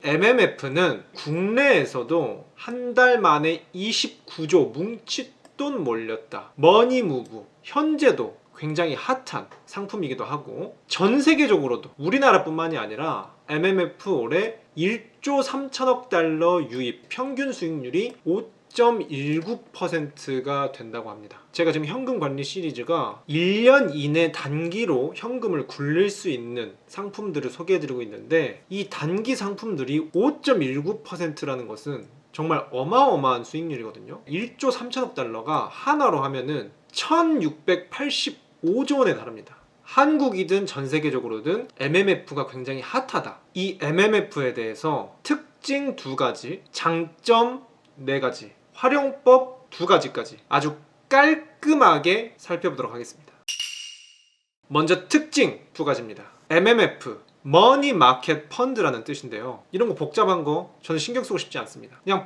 MMF는 국내에서도 한 달 만에 29조 뭉칫돈 몰렸다. 머니무브 현재도 굉장히 핫한 상품이기도 하고, 전 세계적으로도 우리나라뿐만이 아니라 MMF 올해 1조 3천억 달러 유입, 평균 수익률이 5.19%가 된다고 합니다. 제가 지금 현금 관리 시리즈가 1년 이내 단기로 현금을 굴릴 수 있는 상품들을 소개해드리고 있는데, 이 단기 상품들이 5.19%라는 것은 정말 어마어마한 수익률이거든요. 1조 3천억 달러가 하나로 하면은 1685조 원에 달합니다. 한국이든 전 세계적으로든 MMF가 굉장히 핫하다. 이 MMF에 대해서 특징 2가지, 장점 4가지, 활용법 2가지까지 아주 깔끔하게 살펴보도록 하겠습니다. 먼저 특징 2가지입니다. MMF, 머니 마켓 펀드라는 뜻인데요. 이런 거 복잡한 거 저는 신경 쓰고 싶지 않습니다. 그냥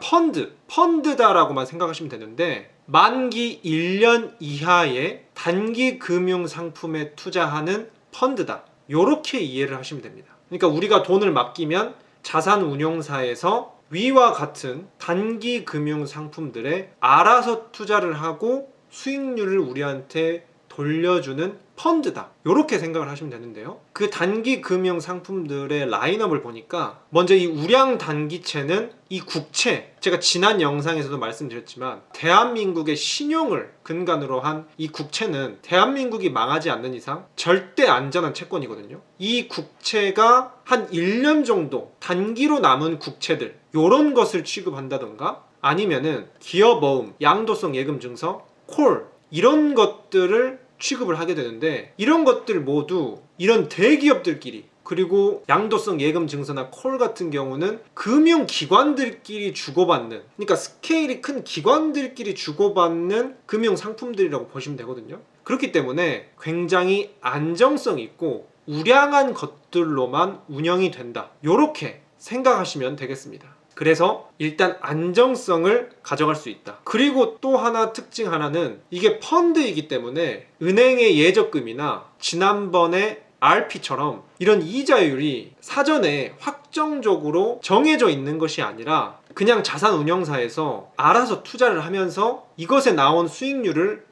펀드다라고만 생각하시면 되는데, 만기 1년 이하의 단기 금융 상품에 투자하는 펀드다. 요렇게 이해를 하시면 됩니다. 그러니까 우리가 돈을 맡기면 자산운용사에서 위와 같은 단기 금융 상품들에 알아서 투자를 하고 수익률을 우리한테 돌려주는 펀드다. 이렇게 생각을 하시면 되는데요. 그 단기 금융 상품들의 라인업을 보니까, 먼저 이 우량 단기채는 이 국채, 제가 지난 영상에서도 말씀드렸지만 대한민국의 신용을 근간으로 한 이 국채는 대한민국이 망하지 않는 이상 절대 안전한 채권이거든요. 이 국채가 한 1년 정도 단기로 남은 국채들, 요런 것을 취급한다던가, 아니면은 기업어음, 양도성 예금 증서, 콜, 이런 것들을 취급을 하게 되는데, 이런 것들 모두 이런 대기업들끼리, 그리고 양도성 예금 증서나 콜 같은 경우는 금융기관들끼리 주고받는, 그러니까 스케일이 큰 기관들끼리 주고받는 금융 상품들이라고 보시면 되거든요. 그렇기 때문에 굉장히 안정성 있고 우량한 것들로만 운영이 된다. 이렇게 생각하시면 되겠습니다. 그래서 일단 안정성을 가져갈 수 있다. 그리고 또 하나 특징 하나는, 이게 펀드이기 때문에 은행의 예적금이나 지난번에 RP처럼 이런 이자율이 사전에 확정적으로 정해져 있는 것이 아니라 그냥 자산운용사에서 알아서 투자를 하면서 이것에 나온 수익률을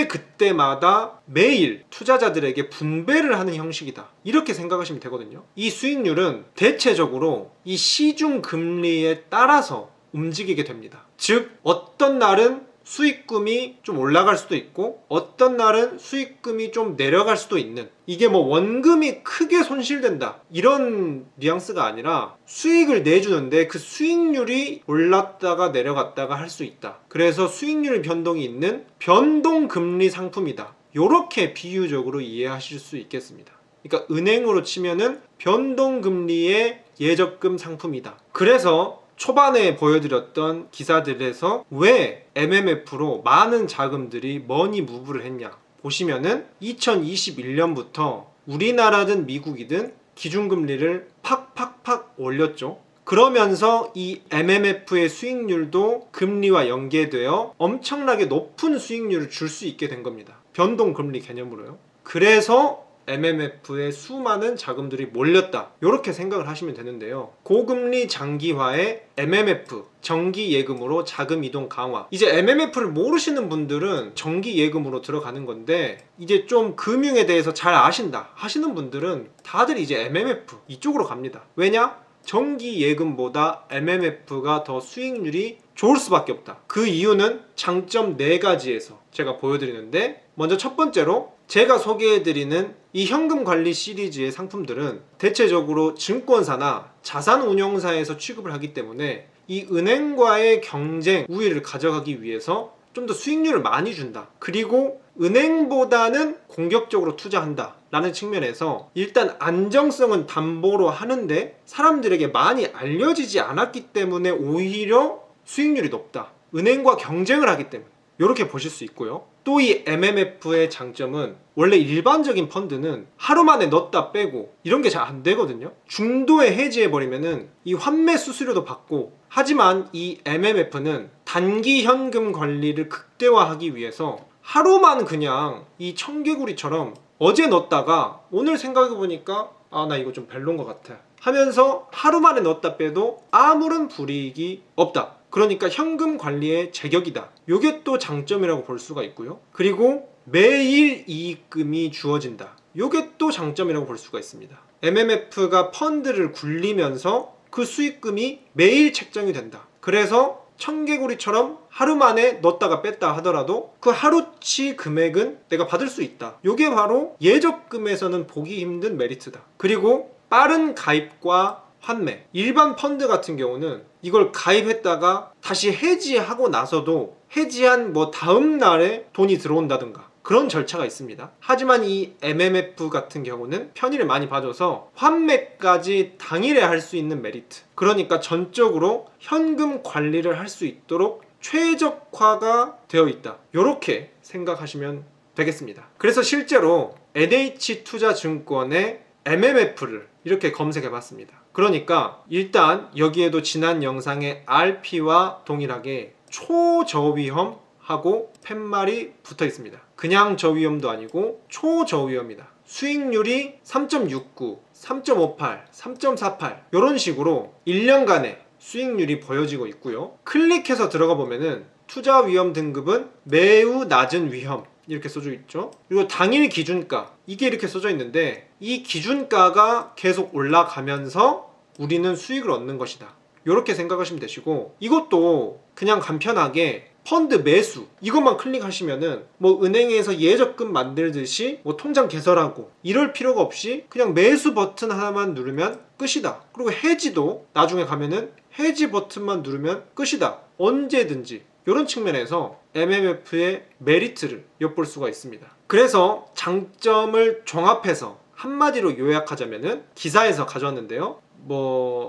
그때마다 매일 투자자들에게 분배를 하는 형식이다. 이렇게 생각하시면 되거든요. 이 수익률은 대체적으로 이 시중 금리에 따라서 움직이게 됩니다. 즉, 어떤 날은 수익금이 좀 올라갈 수도 있고 어떤 날은 수익금이 좀 내려갈 수도 있는, 이게 뭐 원금이 크게 손실된다 이런 뉘앙스가 아니라 수익을 내주는데 그 수익률이 올랐다가 내려갔다가 할 수 있다. 그래서 수익률 변동이 있는 변동금리 상품이다. 이렇게 비유적으로 이해하실 수 있겠습니다. 그러니까 은행으로 치면은 변동금리의 예적금 상품이다. 그래서 초반에 보여드렸던 기사들에서 왜 MMF로 많은 자금들이 머니 무브를 했냐 보시면은, 2021년부터 우리나라든 미국이든 기준금리를 팍팍팍 올렸죠. 그러면서 이 MMF의 수익률도 금리와 연계되어 엄청나게 높은 수익률을 줄 수 있게 된 겁니다. 변동금리 개념으로요. 그래서 MMF에 수많은 자금들이 몰렸다. 이렇게 생각을 하시면 되는데요. 고금리 장기화의 MMF, 정기예금으로 자금 이동 강화. 이제 MMF를 모르시는 분들은 정기예금으로 들어가는 건데, 이제 좀 금융에 대해서 잘 아신다 하시는 분들은 다들 이제 MMF 이쪽으로 갑니다. 왜냐? 정기예금보다 MMF가 더 수익률이 좋을 수밖에 없다. 그 이유는 장점 4가지에서 제가 보여드리는데, 먼저 첫 번째로 제가 소개해드리는 이 현금관리 시리즈의 상품들은 대체적으로 증권사나 자산운용사에서 취급을 하기 때문에 이 은행과의 경쟁 우위를 가져가기 위해서 좀 더 수익률을 많이 준다. 그리고 은행보다는 공격적으로 투자한다 라는 측면에서 일단 안정성은 담보로 하는데 사람들에게 많이 알려지지 않았기 때문에 오히려 수익률이 높다. 은행과 경쟁을 하기 때문에, 이렇게 보실 수 있고요. 또 이 MMF의 장점은, 원래 일반적인 펀드는 하루 만에 넣었다 빼고 이런 게 잘 안 되거든요. 중도에 해지해버리면은 이 환매 수수료도 받고, 하지만 이 MMF는 단기 현금 관리를 극대화하기 위해서 하루만 그냥 이 청개구리처럼 어제 넣었다가 오늘 생각해보니까 나 이거 좀 별론 것 같아, 하면서 하루 만에 넣었다 빼도 아무런 불이익이 없다. 그러니까 현금 관리의 제격이다. 이게 또 장점이라고 볼 수가 있고요. 그리고 매일 이익금이 주어진다. 이게 또 장점이라고 볼 수가 있습니다. MMF가 펀드를 굴리면서 그 수익금이 매일 책정이 된다. 그래서 청개구리처럼 하루 만에 넣었다가 뺐다 하더라도 그 하루치 금액은 내가 받을 수 있다. 이게 바로 예적금에서는 보기 힘든 메리트다. 그리고 빠른 가입과 환매. 일반 펀드 같은 경우는 이걸 가입했다가 다시 해지하고 나서도 해지한 다음 날에 돈이 들어온다든가 그런 절차가 있습니다. 하지만 이 MMF 같은 경우는 편의를 많이 봐줘서 환매까지 당일에 할 수 있는 메리트. 그러니까 전적으로 현금 관리를 할 수 있도록 최적화가 되어 있다. 이렇게 생각하시면 되겠습니다. 그래서 실제로 NH투자증권의 MMF를 이렇게 검색해 봤습니다. 그러니까 일단 여기에도 지난 영상의 RP와 동일하게 초저위험하고 팻말이 붙어 있습니다. 그냥 저위험도 아니고 초저위험이다. 수익률이 3.69, 3.58, 3.48 이런 식으로 1년간의 수익률이 보여지고 있고요. 클릭해서 들어가 보면은 투자 위험 등급은 매우 낮은 위험 이렇게 써져 있죠. 그리고 당일 기준가 이게 이렇게 써져 있는데 이 기준가가 계속 올라가면서 우리는 수익을 얻는 것이다. 이렇게 생각하시면 되시고, 이것도 그냥 간편하게 펀드 매수 이것만 클릭하시면은 은행에서 예적금 만들듯이 통장 개설하고 이럴 필요가 없이 그냥 매수 버튼 하나만 누르면 끝이다. 그리고 해지도 나중에 가면은 해지 버튼만 누르면 끝이다. 언제든지. 이런 측면에서 MMF의 메리트를 엿볼 수가 있습니다. 그래서 장점을 종합해서 한마디로 요약하자면은 기사에서 가져왔는데요.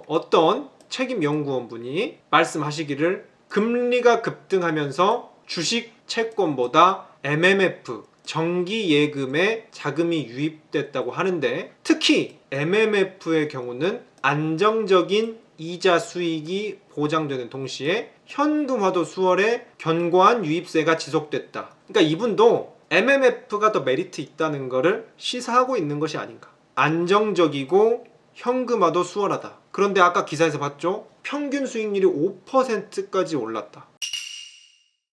어떤 책임 연구원분이 말씀하시기를 금리가 급등하면서 주식 채권보다 MMF 정기 예금에 자금이 유입됐다고 하는데, 특히 MMF의 경우는 안정적인 이자 수익이 보장되는 동시에 현금화도 수월해 견고한 유입세가 지속됐다. 그러니까 이분도 MMF가 더 메리트 있다는 것을 시사하고 있는 것이 아닌가. 안정적이고 현금화도 수월하다. 그런데 아까 기사에서 봤죠? 평균 수익률이 5%까지 올랐다.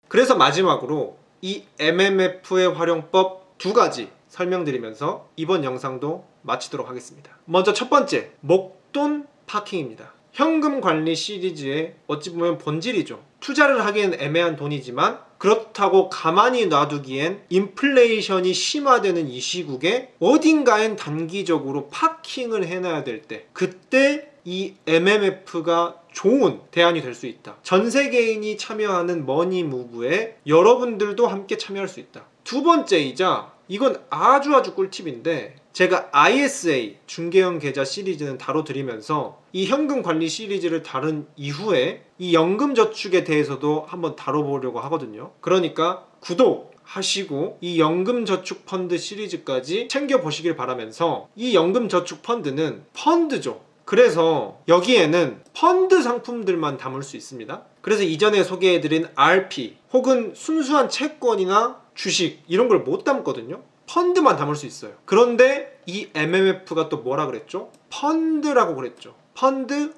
그래서 마지막으로 이 MMF의 활용법 2가지 설명드리면서 이번 영상도 마치도록 하겠습니다. 먼저 첫 번째, 목돈 파킹입니다. 현금 관리 시리즈의 어찌 보면 본질이죠. 투자를 하기엔 애매한 돈이지만 그렇다고 가만히 놔두기엔 인플레이션이 심화되는 이 시국에 어딘가엔 단기적으로 파킹을 해놔야 될 때, 그때 이 MMF가 좋은 대안이 될 수 있다. 전 세계인이 참여하는 머니 무브에 여러분들도 함께 참여할 수 있다. 두 번째이자 이건 아주 꿀팁인데, 제가 ISA 중개형 계좌 시리즈는 다뤄드리면서 이 현금 관리 시리즈를 다룬 이후에 이 연금 저축에 대해서도 한번 다뤄보려고 하거든요. 그러니까 구독하시고 이 연금 저축 펀드 시리즈까지 챙겨보시길 바라면서, 이 연금 저축 펀드는 펀드죠. 그래서 여기에는 펀드 상품들만 담을 수 있습니다. 그래서 이전에 소개해드린 RP 혹은 순수한 채권이나 주식 이런 걸 못 담거든요. 펀드만 담을 수 있어요. 그런데 이 MMF가 또 뭐라 그랬죠? 펀드라고 그랬죠. 펀드.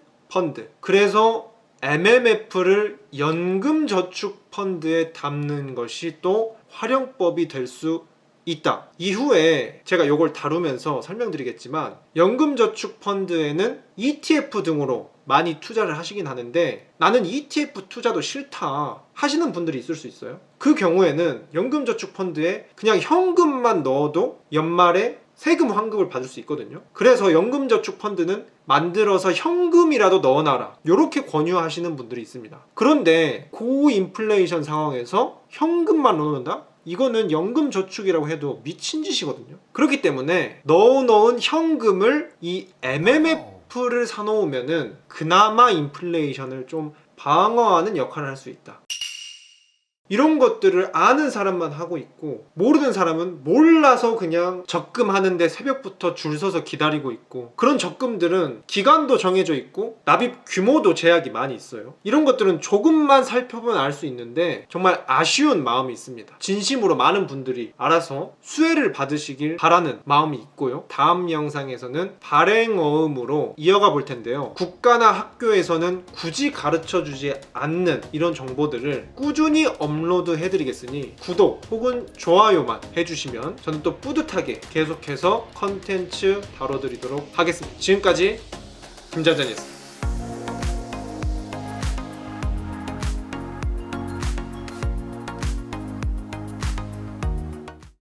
그래서 MMF를 연금저축 펀드에 담는 것이 또 활용법이 될 수 있다. 이후에 제가 이걸 다루면서 설명드리겠지만, 연금저축 펀드에는 ETF 등으로 많이 투자를 하시긴 하는데 나는 ETF 투자도 싫다 하시는 분들이 있을 수 있어요. 그 경우에는 연금저축 펀드에 그냥 현금만 넣어도 연말에 세금 환급을 받을 수 있거든요. 그래서 연금저축 펀드는 만들어서 현금이라도 넣어놔라 이렇게 권유하시는 분들이 있습니다. 그런데 고인플레이션 상황에서 현금만 넣는다? 이거는 연금저축이라고 해도 미친 짓이거든요. 그렇기 때문에 넣어놓은 현금을 이 MMF를 사놓으면은 그나마 인플레이션을 좀 방어하는 역할을 할 수 있다. 이런 것들을 아는 사람만 하고 있고 모르는 사람은 몰라서 그냥 적금하는데 새벽부터 줄 서서 기다리고 있고, 그런 적금들은 기간도 정해져 있고 납입 규모도 제약이 많이 있어요. 이런 것들은 조금만 살펴보면 알 수 있는데 정말 아쉬운 마음이 있습니다. 진심으로 많은 분들이 알아서 수혜를 받으시길 바라는 마음이 있고요. 다음 영상에서는 발행어음으로 이어가 볼 텐데요. 국가나 학교에서는 굳이 가르쳐주지 않는 이런 정보들을 꾸준히 업로드 해드리겠으니 구독 혹은 좋아요만 해주시면 저는 또 뿌듯하게 계속해서 컨텐츠 다뤄드리도록 하겠습니다. 지금까지 김장전이었습니다.